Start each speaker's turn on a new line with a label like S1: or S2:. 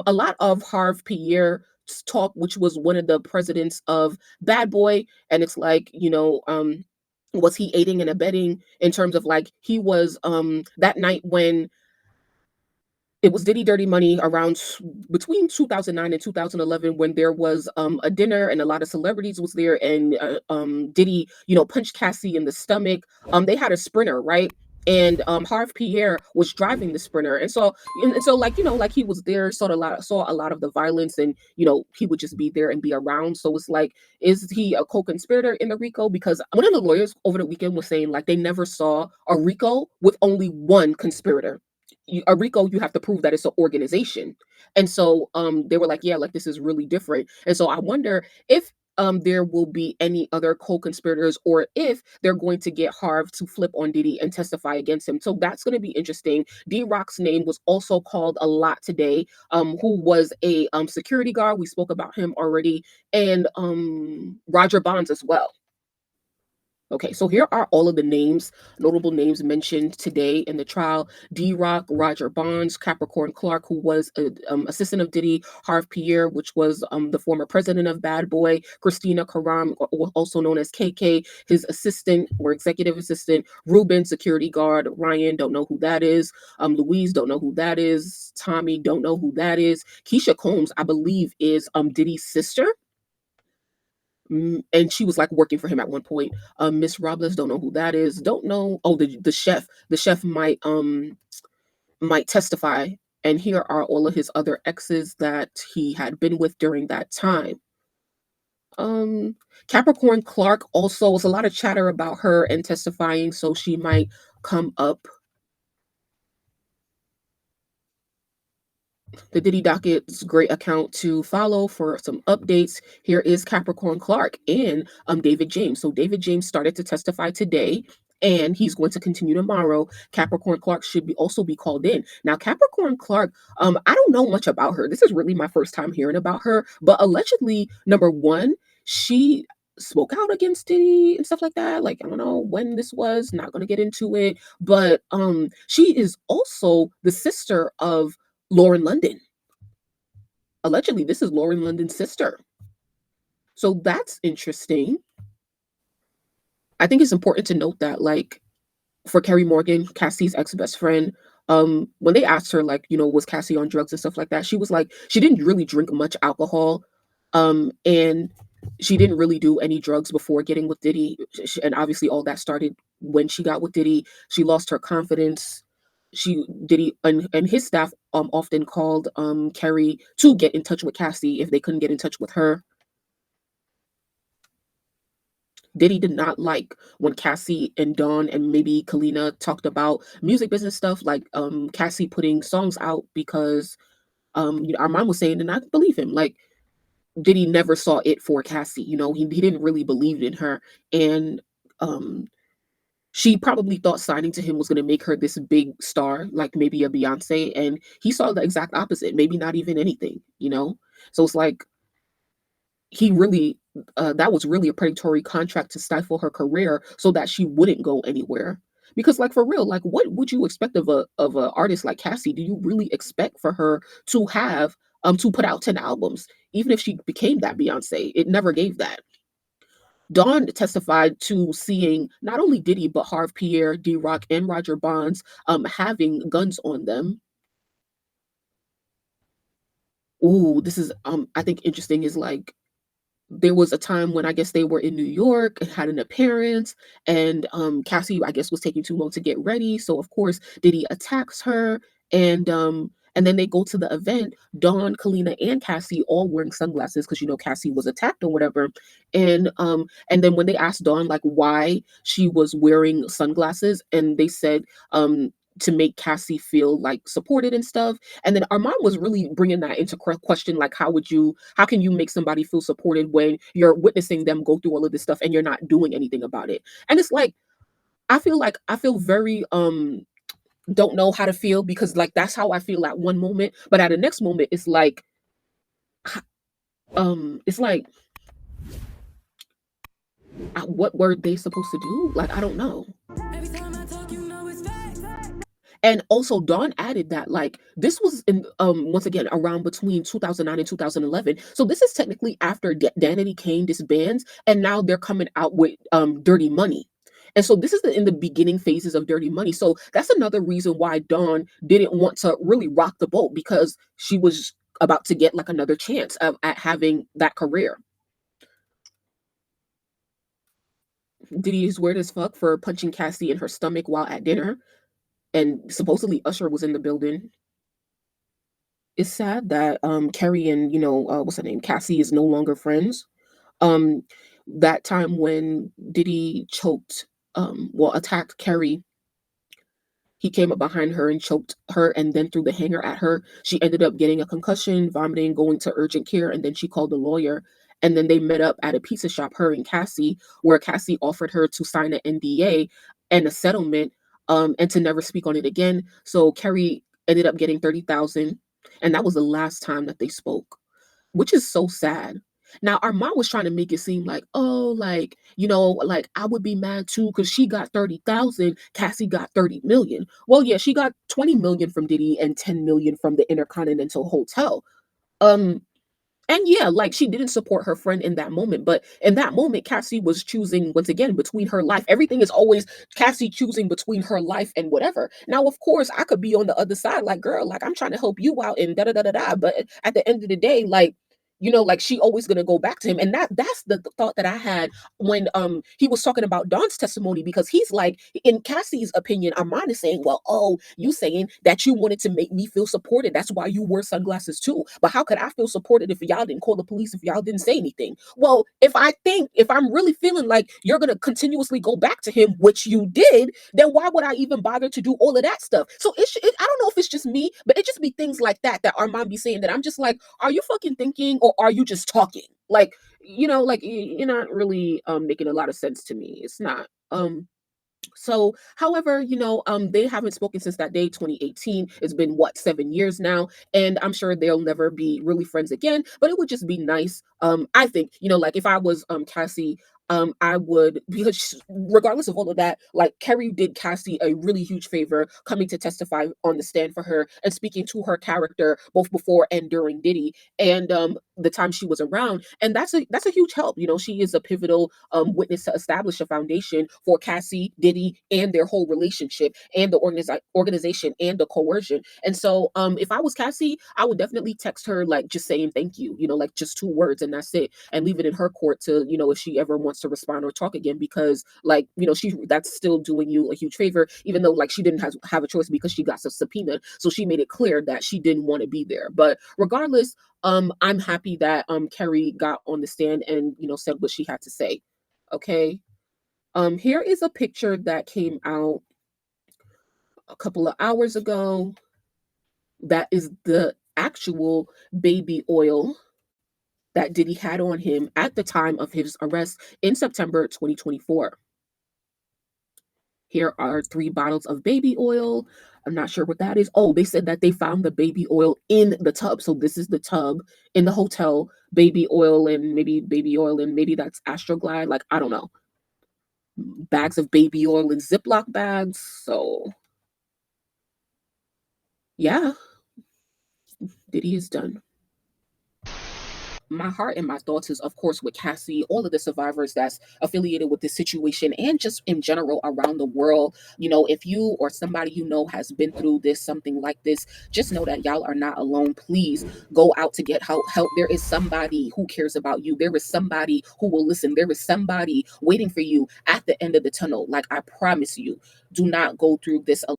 S1: A lot of Harv Pierre's talk, which was one of the presidents of Bad Boy, and it's like, was he aiding and abetting in terms of like he was that night when it was Diddy Dirty Money around between 2009 and 2011 when there was a dinner and a lot of celebrities was there and Diddy, punched Cassie in the stomach. They had a sprinter, right? And Harv Pierre was driving the sprinter, and so like like he was there, saw a lot of the violence, and he would just be there and be around. So it's like, is he a co-conspirator in the RICO? Because one of the lawyers over the weekend was saying like they never saw a RICO with only one conspirator. A RICO, you have to prove that it's an organization. And so they were like, yeah, like this is really different. And so I wonder if there will be any other co-conspirators, or if they're going to get Harv to flip on Diddy and testify against him. So that's going to be interesting. D Rock's name was also called a lot today, who was a security guard. We spoke about him already, and Roger Bonds as well. Okay, so here are all of the names, notable names mentioned today in the trial. D Rock, Roger Bonds, Capricorn Clark, who was an assistant of Diddy, Harv Pierre, which was the former president of Bad Boy, Christina Karam, also known as KK, his assistant or executive assistant, Ruben, security guard, Ryan, don't know who that is, Louise, don't know who that is, Tommy, don't know who that is, Keisha Combs, I believe, is Diddy's sister. And she was like working for him at one point. Miss Robles, don't know who that is. Don't know. Oh, the chef. The chef might testify. And here are all of his other exes that he had been with during that time. Um, Capricorn Clark also was a lot of chatter about her and testifying, so she might come up. The Diddy Docket's great account to follow for some updates. Here is Capricorn Clark and David James. So David James started to testify today, and he's going to continue tomorrow. Capricorn Clark should be also be called in. Now, Capricorn Clark, I don't know much about her. This is really my first time hearing about her, but allegedly, number one, she spoke out against Diddy and stuff like that. Like, I don't know when this was, not gonna get into it, but she is also the sister of Lauren London. Allegedly, this is Lauren London's sister. So that's interesting. I think it's important to note that, like, for Kerry Morgan, Cassie's ex best friend, when they asked her, like, was Cassie on drugs and stuff like that, she was like, she didn't really drink much alcohol, and she didn't really do any drugs before getting with Diddy, and obviously all that started when she got with Diddy. She lost her confidence. She Diddy and his staff often called Kerry to get in touch with Cassie if they couldn't get in touch with her. Diddy did not like when Cassie and Dawn and maybe Kalina talked about music business stuff, like Cassie putting songs out because our mom was saying, and I believe him, like Diddy never saw it for Cassie. He didn't really believe in her, and um she probably thought signing to him was going to make her this big star, like maybe a Beyonce, and he saw the exact opposite, maybe not even anything. So it's like he really that was really a predatory contract to stifle her career so that she wouldn't go anywhere. Because like for real, like what would you expect of a artist like Cassie? Do you really expect for her to have to put out 10 albums? Even if she became that Beyonce, it never gave that. Dawn testified to seeing not only Diddy but Harv Pierre, D Rock, and Roger Bonds having guns on them. Ooh, this is I think interesting is like there was a time when I guess they were in New York and had an appearance, and Cassie, I guess, was taking too long to get ready. So of course, Diddy attacks her, and then they go to the event. Dawn, Kalina, and Cassie all wearing sunglasses because Cassie was attacked or whatever. And then when they asked Dawn like why she was wearing sunglasses, and they said to make Cassie feel like supported and stuff. And then Armand was really bringing that into question, like how can you make somebody feel supported when you're witnessing them go through all of this stuff and you're not doing anything about it? And it's like I feel very don't know how to feel, because like that's how I feel at one moment, but at the next moment it's like what were they supposed to do? Like I don't know. And also Dawn added that like this was in once again around between 2009 and 2011. So this is technically after Danity Kane disbands, and now they're coming out with Dirty Money. And so this is in the beginning phases of Dirty Money. So that's another reason why Dawn didn't want to really rock the boat, because she was about to get like another chance at having that career. Diddy is weird as fuck for punching Cassie in her stomach while at dinner, and supposedly Usher was in the building. It's sad that Carrie and what's her name, Cassie, is no longer friends. Um, that time when Diddy choked, well, attacked Carrie, he came up behind her and choked her and then threw the hanger at her. She ended up getting a concussion, vomiting, going to urgent care, and then she called a lawyer. And then they met up at a pizza shop, her and Cassie, where Cassie offered her to sign an NDA and a settlement, and to never speak on it again. So Carrie ended up getting 30,000, and that was the last time that they spoke, which is so sad. Now, our mom was trying to make it seem like, oh, like, like I would be mad too because she got 30,000, Cassie got 30 million. Well, yeah, she got 20 million from Diddy and 10 million from the Intercontinental Hotel. Um, and yeah, like she didn't support her friend in that moment, but in that moment, Cassie was choosing once again between her life. Everything is always Cassie choosing between her life and whatever. Now, of course, I could be on the other side, like, girl, like I'm trying to help you out and da da da da da. But at the end of the day, like, like she always gonna go back to him. And that's the thought that I had when he was talking about Don's testimony, because he's like, in Cassie's opinion, Armand is saying, well, oh, you saying that you wanted to make me feel supported. That's why you wore sunglasses too. But how could I feel supported if y'all didn't call the police, if y'all didn't say anything? Well, if I'm really feeling like you're gonna continuously go back to him, which you did, then why would I even bother to do all of that stuff? So I don't know if it's just me, but it just be things like that Armand be saying that I'm just like, are you fucking thinking or are you just talking? Like, like you're not really making a lot of sense to me. It's not. So, however, they haven't spoken since that day, 2018. It's been what, 7 years now, and I'm sure they'll never be really friends again. But it would just be nice. I think, like if I was Cassie, I would, because regardless of all of that, like Kerry did Cassie a really huge favor coming to testify on the stand for her and speaking to her character both before and during Diddy, and the time she was around, and that's a huge help. She is a pivotal witness to establish a foundation for Cassie, Diddy, and their whole relationship, and the organization, and the coercion. And so, if I was Cassie, I would definitely text her, like just saying thank you, like just 2 words, and that's it, and leave it in her court to, if she ever wants to respond or talk again, because like, that's still doing you a huge favor, even though like she didn't have a choice because she got a subpoena. So she made it clear that she didn't want to be there. But regardless, I'm happy that Kerry got on the stand and said what she had to say. Okay. Here is a picture that came out a couple of hours ago. That is the actual baby oil that Diddy had on him at the time of his arrest in September 2024. Here are 3 bottles of baby oil. I'm not sure what that is. Oh, they said that they found the baby oil in the tub. So this is the tub in the hotel, baby oil, and maybe that's Astroglide. Like, I don't know. Bags of baby oil in Ziploc bags. So, yeah, Diddy is done. My heart and my thoughts is, of course, with Cassie, all of the survivors that's affiliated with this situation, and just in general around the world. If you or somebody has been through this, something like this, just know that y'all are not alone. Please go out to get help. There is somebody who cares about you. There is somebody who will listen. There is somebody waiting for you at the end of the tunnel. Like, I promise you, do not go through this alone.